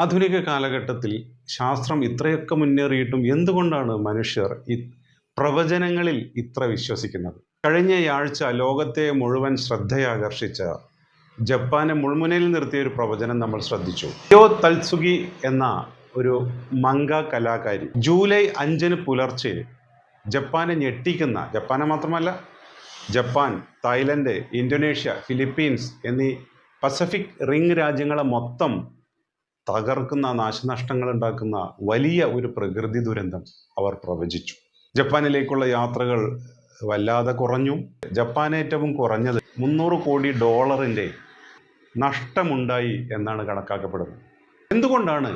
ആധുനിക കാലഘട്ടത്തിൽ ശാസ്ത്രം ഇത്രയൊക്കെ മുന്നേറിയിട്ടും എന്തുകൊണ്ടാണ് മനുഷ്യർ ഈ പ്രവചനങ്ങളിൽ ഇത്ര വിശ്വസിക്കുന്നത്? കഴിഞ്ഞയാഴ്ച ലോകത്തെ മുഴുവൻ ശ്രദ്ധയാകർഷിച്ച ജപ്പാനെ മുൾമുനയിൽ നിർത്തിയ ഒരു പ്രവചനം നമ്മൾ ശ്രദ്ധിച്ചു. യോ തൽസുഗി എന്ന ഒരു മംഗ കലാകാരി ജൂലൈ 5 പുലർച്ചെ ജപ്പാനെ ഞെട്ടിക്കുന്ന, ജപ്പാനെ മാത്രമല്ല ജപ്പാൻ, തായ്ലൻഡ്, ഇന്തോനേഷ്യ, ഫിലിപ്പീൻസ് എന്നീ പസഫിക് റിംഗ് രാജ്യങ്ങളെ മൊത്തം തകർക്കുന്ന, നാശനഷ്ടങ്ങൾ ഉണ്ടാക്കുന്ന വലിയ ഒരു പ്രകൃതി ദുരന്തം അവർ പ്രവചിച്ചു. ജപ്പാനിലേക്കുള്ള യാത്രകൾ വല്ലാതെ കുറഞ്ഞു. ജപ്പാൻ ഏറ്റവും കുറഞ്ഞത് $300 കോടി നഷ്ടമുണ്ടായി എന്നാണ് കണക്കാക്കപ്പെടുന്നത്. എന്തുകൊണ്ടാണ്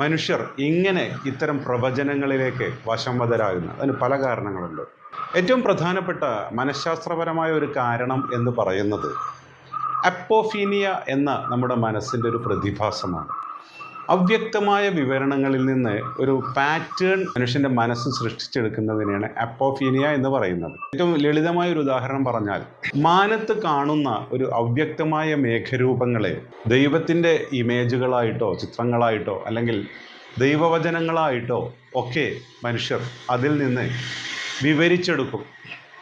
മനുഷ്യർ ഇങ്ങനെ ഇത്തരം പ്രവചനങ്ങളിലേക്ക് വശംവദരാകുന്നത്? അതിന് പല കാരണങ്ങളുണ്ട്. ഏറ്റവും പ്രധാനപ്പെട്ട മനഃശാസ്ത്രപരമായ ഒരു കാരണം എന്ന് പറയുന്നത് അപ്പോഫീനിയ എന്ന നമ്മുടെ മനസ്സിൻ്റെ ഒരു പ്രതിഭാസമാണ്. അവ്യക്തമായ വിവരണങ്ങളിൽ നിന്ന് ഒരു പാറ്റേൺ മനുഷ്യൻ്റെ മനസ്സ് സൃഷ്ടിച്ചെടുക്കുന്നതിനെയാണ് അപ്പോഫീനിയ എന്ന് പറയുന്നത്. ഏറ്റവും ലളിതമായ ഒരു ഉദാഹരണം പറഞ്ഞാൽ, മാനത്ത് കാണുന്ന ഒരു അവ്യക്തമായ മേഘരൂപങ്ങളെ ദൈവത്തിൻ്റെ ഇമേജുകളായിട്ടോ ചിത്രങ്ങളായിട്ടോ അല്ലെങ്കിൽ ദൈവവചനങ്ങളായിട്ടോ ഒക്കെ മനുഷ്യർ അതിൽ നിന്ന് വിവരിച്ചെടുക്കും.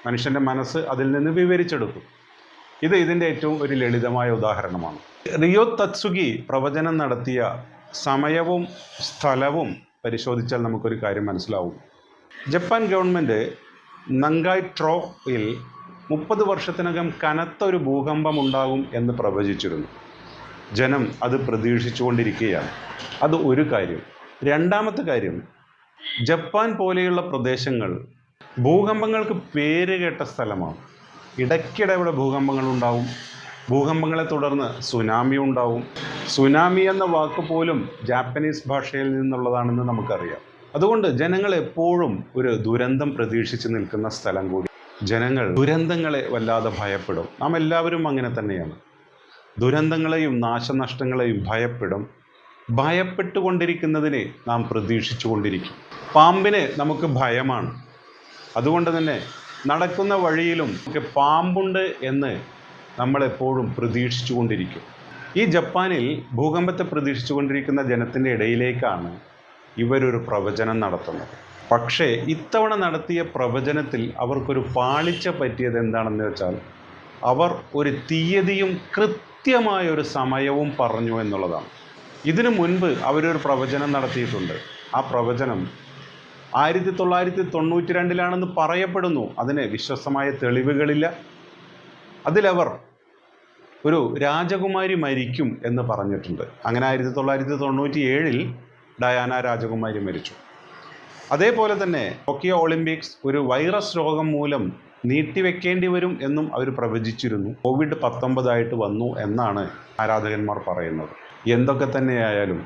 മനുഷ്യൻ്റെ മനസ്സ് അതിൽ നിന്ന് വിവരിച്ചെടുക്കും. ഇതിൻ്റെ ഏറ്റവും ഒരു ലളിതമായ ഉദാഹരണമാണ്. റിയോ തത്സുഗി പ്രവചനം നടത്തിയ സമയവും സ്ഥലവും പരിശോധിച്ചാൽ നമുക്കൊരു കാര്യം മനസ്സിലാവും. ജപ്പാൻ ഗവൺമെൻറ് നങ്കായ്ട്രോയിൽ 30 വർഷത്തിനകം കനത്ത ഒരു ഭൂകമ്പം ഉണ്ടാകും എന്ന് പ്രവചിച്ചിരുന്നു. ജനം അത് പ്രതീക്ഷിച്ചുകൊണ്ടിരിക്കുകയാണ്. അത് ഒരു കാര്യം. രണ്ടാമത്തെ കാര്യം, ജപ്പാൻ പോലെയുള്ള പ്രദേശങ്ങൾ ഭൂകമ്പങ്ങൾക്ക് പേരുകേട്ട സ്ഥലമാണ്. ഇടയ്ക്കിടെ ഇവിടെ ഭൂകമ്പങ്ങൾ ഉണ്ടാവും. ഭൂകമ്പങ്ങളെ തുടർന്ന് സുനാമി ഉണ്ടാവും. സുനാമി എന്ന വാക്ക് പോലും ജാപ്പനീസ് ഭാഷയിൽ നിന്നുള്ളതാണെന്ന് നമുക്കറിയാം. അതുകൊണ്ട് ജനങ്ങൾ എപ്പോഴും ഒരു ദുരന്തം പ്രതീക്ഷിച്ച് നിൽക്കുന്ന സ്ഥലം കൂടി. ജനങ്ങൾ ദുരന്തങ്ങളെ വല്ലാതെ ഭയപ്പെടും. നാം എല്ലാവരും അങ്ങനെ തന്നെയാണ്. ദുരന്തങ്ങളെയും നാശനഷ്ടങ്ങളെയും ഭയപ്പെട്ടുകൊണ്ടിരിക്കുന്നതിനെ നാം പ്രതീക്ഷിച്ചു കൊണ്ടിരിക്കും. പാമ്പിന് നമുക്ക് ഭയമാണ്. അതുകൊണ്ട് തന്നെ നടക്കുന്ന വഴിയിലും ഒക്കെ പാമ്പുണ്ട് എന്ന് നമ്മളെപ്പോഴും പ്രതീക്ഷിച്ചു കൊണ്ടിരിക്കും. ഈ ജപ്പാനിൽ ഭൂകമ്പത്തെ പ്രതീക്ഷിച്ചു കൊണ്ടിരിക്കുന്ന ജനത്തിൻ്റെ ഇടയിലേക്കാണ് ഇവരൊരു പ്രവചനം നടത്തുന്നത്. പക്ഷേ ഇത്തവണ നടത്തിയ പ്രവചനത്തിൽ അവർക്കൊരു പാളിച്ച പറ്റിയത് എന്താണെന്ന് വെച്ചാൽ, അവർ ഒരു തീയതിയും കൃത്യമായൊരു സമയവും പറഞ്ഞു എന്നുള്ളതാണ്. ഇതിനു മുൻപ് അവരൊരു പ്രവചനം നടത്തിയിട്ടുണ്ട്. ആ പ്രവചനം 1992 പറയപ്പെടുന്നു. അതിന് വിശ്വസമായ തെളിവുകളില്ല. അതിലവർ ഒരു രാജകുമാരി മരിക്കും എന്ന് പറഞ്ഞിട്ടുണ്ട്. അങ്ങനെ 1997 ഡയാന രാജകുമാരി മരിച്ചു. അതേപോലെ തന്നെ ടോക്കിയോ ഒളിമ്പിക്സ് ഒരു വൈറസ് രോഗം മൂലം നീട്ടിവെക്കേണ്ടി വരും എന്നും അവർ പ്രവചിച്ചിരുന്നു. COVID-19 ആയിട്ട് വന്നു എന്നാണ് ആരാധകന്മാർ പറയുന്നത്. എന്തൊക്കെ തന്നെയായാലും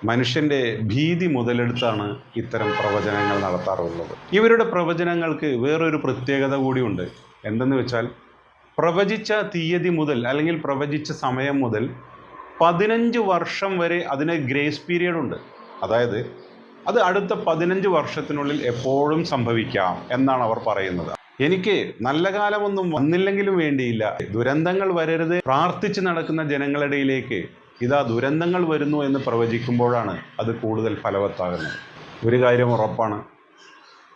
മനുഷ്യൻ്റെ ഭീതി മുതലെടുത്താണ് ഇത്തരം പ്രവചനങ്ങൾ നടത്താറുള്ളത്. ഇവരുടെ പ്രവചനങ്ങൾക്ക് വേറൊരു പ്രത്യേകത കൂടിയുണ്ട്. എന്തെന്ന് വെച്ചാൽ, പ്രവചിച്ച തീയതി മുതൽ അല്ലെങ്കിൽ പ്രവചിച്ച സമയം മുതൽ 15 വർഷം വരെ അതിന് ഗ്രേസ് പീരിയഡ് ഉണ്ട്. അതായത് അത് അടുത്ത 15 വർഷത്തിനുള്ളിൽ എപ്പോഴും സംഭവിക്കാം എന്നാണ് അവർ പറയുന്നത്. എനിക്ക് നല്ല കാലമൊന്നും വന്നില്ലെങ്കിലും വേണ്ടിയില്ല, ദുരന്തങ്ങൾ വരരുത് പ്രാർത്ഥിച്ച് നടക്കുന്ന ജനങ്ങളിടയിലേക്ക് ഇതാ ദുരന്തങ്ങൾ വരുന്നു എന്ന് പ്രവചിക്കുമ്പോഴാണ് അത് കൂടുതൽ ഫലവത്താകുന്നത്. ഒരു കാര്യം ഉറപ്പാണ്,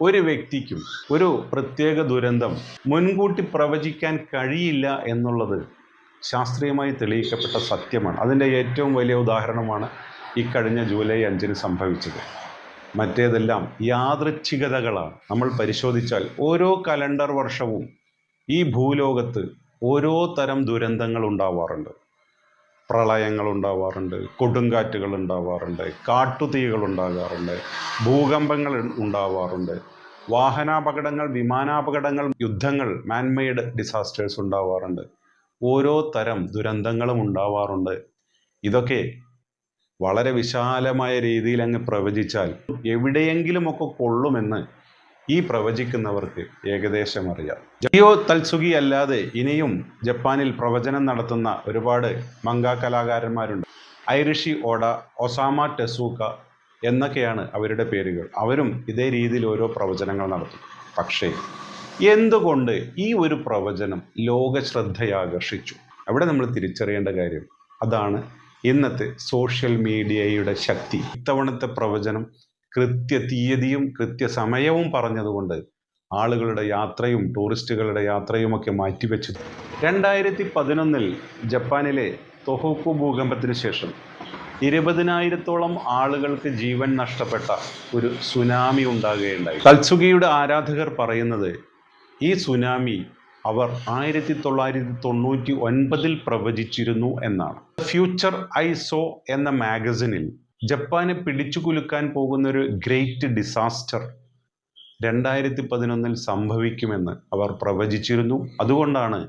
ഒരു വ്യക്തിക്കും ഒരു പ്രത്യേക ദുരന്തം മുൻകൂട്ടി പ്രവചിക്കാൻ കഴിയില്ല എന്നുള്ളത് ശാസ്ത്രീയമായി തെളിയിക്കപ്പെട്ട സത്യമാണ്. അതിൻ്റെ ഏറ്റവും വലിയ ഉദാഹരണമാണ് ഇക്കഴിഞ്ഞ ജൂലൈ 5 സംഭവിച്ചത്. മറ്റേതെല്ലാം യാദൃച്ഛികതകളാണ്. നമ്മൾ പരിശോധിച്ചാൽ ഓരോ കലണ്ടർ വർഷവും ഈ ഭൂലോകത്ത് ഓരോ തരം ദുരന്തങ്ങൾ ഉണ്ടാവാറുണ്ട്. പ്രളയങ്ങൾ ഉണ്ടാവാറുണ്ട്, കൊടുങ്കാറ്റുകൾ ഉണ്ടാവാറുണ്ട്, കാട്ടുതീകൾ ഉണ്ടാകാറുണ്ട്, ഭൂകമ്പങ്ങൾ ഉണ്ടാവാറുണ്ട്, വാഹനാപകടങ്ങൾ, വിമാനാപകടങ്ങൾ, യുദ്ധങ്ങൾ, മാൻമെയ്ഡ് ഡിസാസ്റ്റേഴ്സ് ഉണ്ടാവാറുണ്ട്. ഓരോ തരം ദുരന്തങ്ങളും ഉണ്ടാവാറുണ്ട്. ഇതൊക്കെ വളരെ വിശാലമായ രീതിയിൽ അങ്ങ് പ്രവചിച്ചാൽ എവിടെയെങ്കിലുമൊക്കെ കൊള്ളുമെന്ന് ഈ പ്രവചിക്കുന്നവർക്ക് ഏകദേശം അറിയാം. റിയോ തൽസുഗി അല്ലാതെ ഇനിയും ജപ്പാനിൽ പ്രവചനം നടത്തുന്ന ഒരുപാട് മംഗ കലാകാരന്മാരുണ്ട്. ഐറിഷി ഓഡ, ഒസാമ ടെസൂക്ക എന്നൊക്കെയാണ് അവരുടെ പേരുകൾ. അവരും ഇതേ രീതിയിൽ ഓരോ പ്രവചനങ്ങൾ നടത്തും. പക്ഷേ എന്തുകൊണ്ട് ഈ ഒരു പ്രവചനം ലോക ശ്രദ്ധയാകർഷിച്ചു? അവിടെ നമ്മൾ തിരിച്ചറിയേണ്ട കാര്യം അതാണ്. ഇന്നത്തെ സോഷ്യൽ മീഡിയയുടെ ശക്തി. ഇത്തവണത്തെ പ്രവചനം തീയതിയും കൃത്യസമയവും പറഞ്ഞതുകൊണ്ട് ആളുകളുടെ യാത്രയും ടൂറിസ്റ്റുകളുടെ യാത്രയുമൊക്കെ മാറ്റിവെച്ചു. 2011 ജപ്പാനിലെ തൊഹോക്കു ഭൂകമ്പത്തിന് ശേഷം 20,000-ഓളം ആളുകൾക്ക് ജീവൻ നഷ്ടപ്പെട്ട ഒരു സുനാമി ഉണ്ടാകുകയുണ്ടായി. തത്സുഗിയുടെ ആരാധകർ പറയുന്നത് ഈ സുനാമി അവർ 1999 പ്രവചിച്ചിരുന്നു എന്നാണ്. ഫ്യൂച്ചർ ഐ സോ എന്ന മാഗസിനിൽ ജപ്പാനെ പിടിച്ചുകുലുക്കാൻ പോകുന്ന ഒരു ഗ്രേറ്റ് ഡിസാസ്റ്റർ 2011 സംഭവിക്കുമെന്ന് അവർ പ്രവചിച്ചിരുന്നു. അതുകൊണ്ടാണ്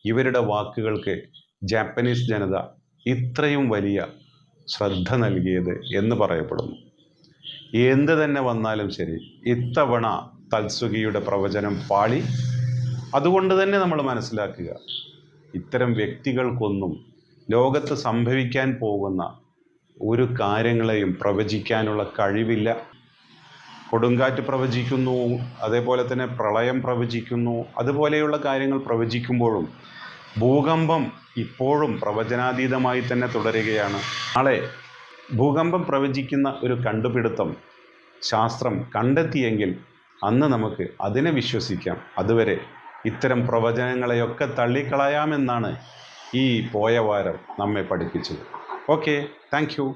ഇവരുടെ വാക്കുകൾക്ക് ജാപ്പനീസ് ജനത ഇത്രയും വലിയ ശ്രദ്ധ നൽകിയത് എന്ന് പറയപ്പെടുന്നു. എന്ത് തന്നെ വന്നാലും ശരി, ഇത്തവണ തത്സുഗിയുടെ പ്രവചനം പാളി. അതുകൊണ്ട് തന്നെ നമ്മൾ മനസ്സിലാക്കുക, ഇത്തരം വ്യക്തികൾക്കൊന്നും ലോകത്ത് സംഭവിക്കാൻ പോകുന്ന ഒരു കാര്യങ്ങളെയും പ്രവചിക്കാനുള്ള കഴിവില്ല. കൊടുങ്കാറ്റ് പ്രവചിക്കുന്നു, അതേപോലെ തന്നെ പ്രളയം പ്രവചിക്കുന്നു, അതുപോലെയുള്ള കാര്യങ്ങൾ പ്രവചിക്കുമ്പോഴും ഭൂകമ്പം ഇപ്പോഴും പ്രവചനാതീതമായി തന്നെ തുടരുകയാണ്. നാളെ ഭൂകമ്പം പ്രവചിക്കുന്ന ഒരു കണ്ടുപിടുത്തം ശാസ്ത്രം കണ്ടെത്തിയെങ്കിൽ അന്ന് നമുക്ക് അതിനെ വിശ്വസിക്കാം. അതുവരെ ഇത്തരം പ്രവചനങ്ങളെയൊക്കെ തള്ളിക്കളയാമെന്നാണ് ഈ പോയ വാരം നമ്മെ പഠിപ്പിച്ചത്. Okay, thank you.